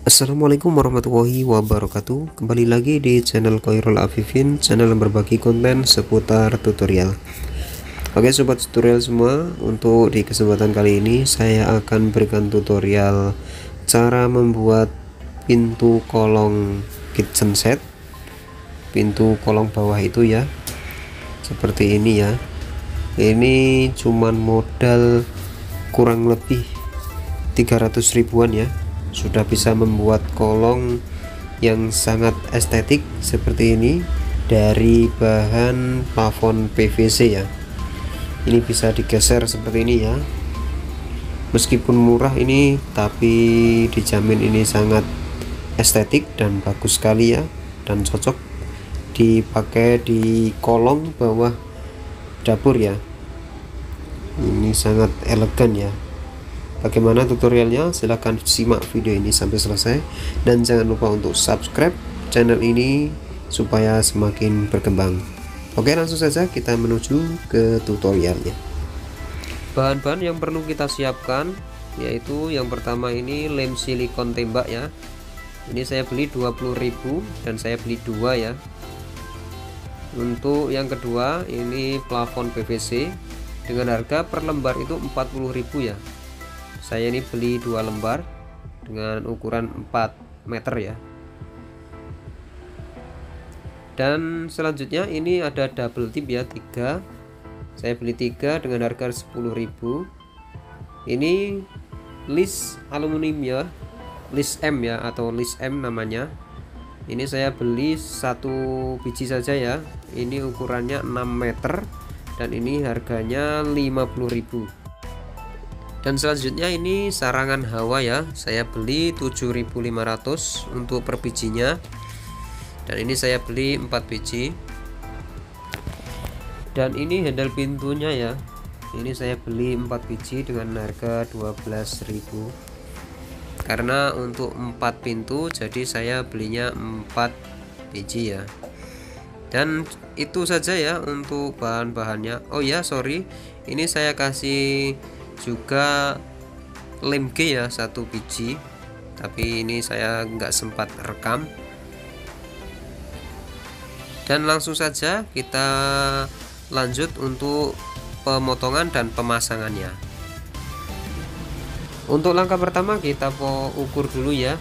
Assalamualaikum warahmatullahi wabarakatuh. Kembali lagi di channel Khairul Afifin, channel yang berbagi konten seputar tutorial. Oke sobat tutorial semua, untuk di kesempatan kali ini saya akan berikan tutorial cara membuat pintu kolong kitchen set, pintu kolong bawah itu ya, seperti ini ya. Ini cuman modal kurang lebih 300 ribuan ya, sudah bisa membuat kolong yang sangat estetik seperti ini dari bahan plafon PVC ya. Ini bisa digeser seperti ini ya, meskipun murah ini tapi dijamin ini sangat estetik dan bagus sekali ya, dan cocok dipakai di kolong bawah dapur ya. Ini sangat elegan ya. Bagaimana tutorialnya? Silahkan simak video ini sampai selesai, dan jangan lupa untuk subscribe channel ini supaya semakin berkembang. Oke, langsung saja kita menuju ke tutorialnya. Bahan-bahan yang perlu kita siapkan yaitu yang pertama ini lem silikon tembak ya. Ini saya beli 20.000 dan saya beli 2 ya. Untuk yang kedua ini plafon PVC dengan harga per lembar itu 40.000 ya. Saya ini beli 2 lembar dengan ukuran 4 meter ya. Dan selanjutnya ini ada double tip ya, 3. Saya beli 3 dengan harga 10.000. Ini list aluminium ya, list M ya, atau list M namanya. Ini saya beli 1 biji saja ya. Ini ukurannya 6 meter dan ini harganya 50.000. Dan selanjutnya ini sarangan hawa ya, saya beli 7.500 untuk per bijinya, dan ini saya beli 4 biji. Dan ini handle pintunya ya, ini saya beli 4 biji dengan harga 12.000. Karena untuk 4 pintu jadi saya belinya 4 biji ya. Dan itu saja ya untuk bahan-bahannya. Oh ya, sorry, ini saya kasih juga lem G ya, 1 biji, tapi ini saya nggak sempat rekam. Dan langsung saja kita lanjut untuk pemotongan dan pemasangannya. Untuk langkah pertama kita ukur dulu ya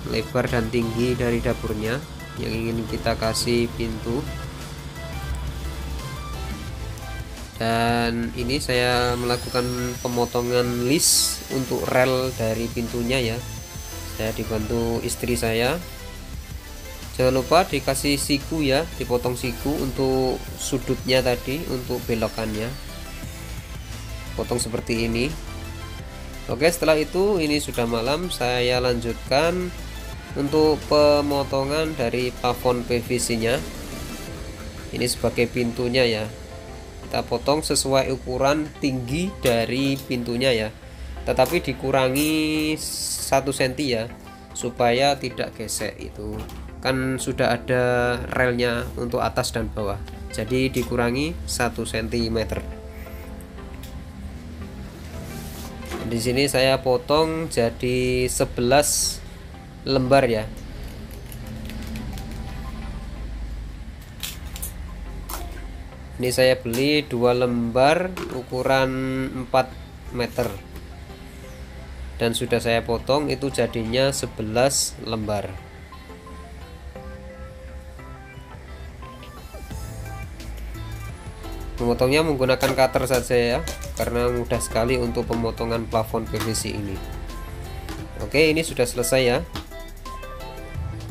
lebar dan tinggi dari dapurnya yang ingin kita kasih pintu. Dan ini saya melakukan pemotongan list untuk rel dari pintunya ya. Saya dibantu istri saya. Jangan lupa dikasih siku ya, dipotong siku untuk sudutnya tadi, untuk belokannya. Potong seperti ini. Oke, setelah itu ini sudah malam, saya lanjutkan untuk pemotongan dari plafon PVC nya. Ini sebagai pintunya ya. Kita potong sesuai ukuran tinggi dari pintunya ya, tetapi dikurangi 1 cm ya, supaya tidak gesek. Itu kan sudah ada relnya untuk atas dan bawah, jadi dikurangi 1 cm. Di sini saya potong jadi 11 lembar ya. Ini saya beli 2 lembar ukuran 4 meter dan sudah saya potong, itu jadinya 11 lembar. Memotongnya menggunakan cutter saja ya, karena mudah sekali untuk pemotongan plafon PVC ini. Oke, ini sudah selesai ya.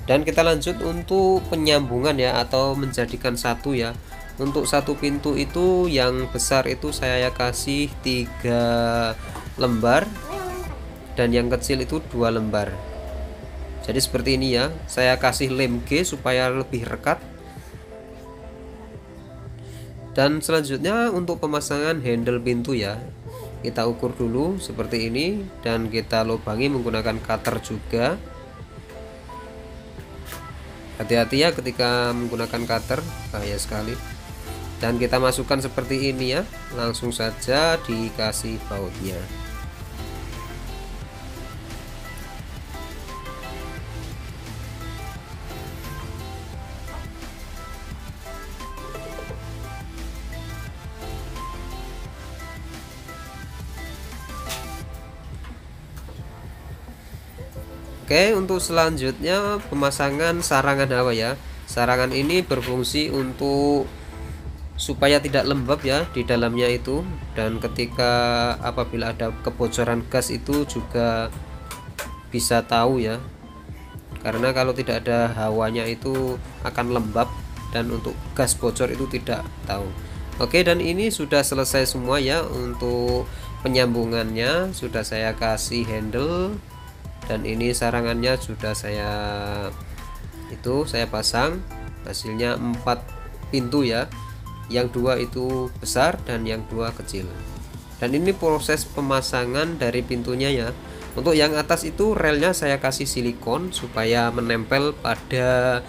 Dan kita lanjut untuk penyambungan ya, atau menjadikan satu ya. Untuk 1 pintu itu yang besar itu saya kasih 3 lembar dan yang kecil itu 2 lembar. Jadi seperti ini ya, saya kasih lem G supaya lebih rekat. Dan selanjutnya untuk pemasangan handle pintu ya, kita ukur dulu seperti ini dan kita lubangi menggunakan cutter juga. Hati-hati ya ketika menggunakan cutter, bahaya sekali. Dan kita masukkan seperti ini ya, langsung saja dikasih bautnya. Oke, untuk selanjutnya pemasangan sarangan hawa ya. Sarangan ini berfungsi untuk supaya tidak lembab ya di dalamnya itu, dan ketika apabila ada kebocoran gas itu juga bisa tahu ya, karena kalau tidak ada hawanya itu akan lembab dan untuk gas bocor itu tidak tahu. Oke, dan ini sudah selesai semua ya. Untuk penyambungannya sudah saya kasih handle, dan ini sarangannya sudah saya pasang. Hasilnya 4 pintu ya, yang 2 itu besar dan yang 2 kecil. Dan ini proses pemasangan dari pintunya ya. Untuk yang atas itu relnya saya kasih silikon supaya menempel pada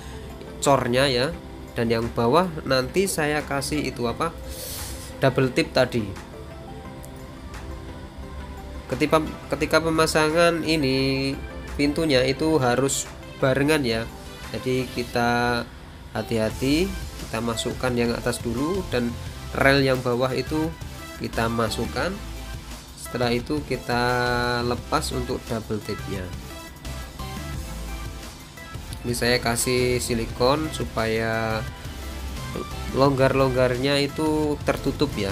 cornya ya, dan yang bawah nanti saya kasih itu double tip tadi. Ketika pemasangan ini pintunya itu harus barengan ya, jadi kita hati-hati, kita masukkan yang atas dulu dan rel yang bawah itu kita masukkan. Setelah itu kita lepas untuk double tipnya. Ini saya kasih silikon supaya longgar-longgarnya itu tertutup ya.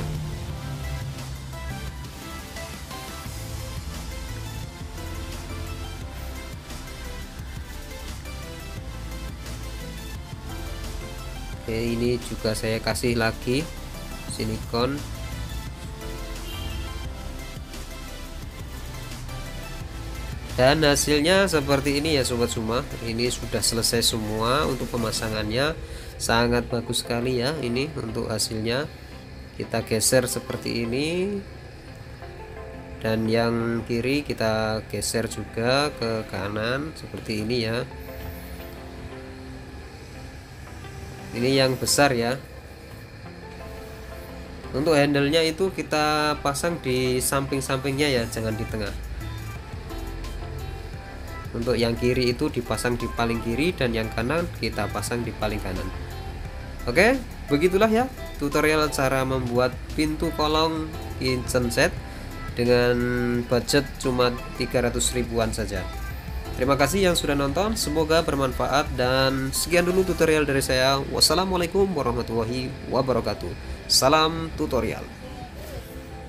Oke, ini juga saya kasih lagi silikon. Dan hasilnya seperti ini ya sobat semua. Ini sudah selesai semua untuk pemasangannya, sangat bagus sekali ya. Ini untuk hasilnya, kita geser seperti ini, dan yang kiri kita geser juga ke kanan seperti ini ya. Ini yang besar ya. Untuk handle-nya itu kita pasang di samping-sampingnya ya, jangan di tengah. Untuk yang kiri itu dipasang di paling kiri, dan yang kanan kita pasang di paling kanan. Oke, begitulah ya tutorial cara membuat pintu kolong kitchen set dengan budget cuma 300 ribuan saja. Terima kasih yang sudah nonton, semoga bermanfaat, dan sekian dulu tutorial dari saya. Wassalamualaikum warahmatullahi wabarakatuh. Salam tutorial.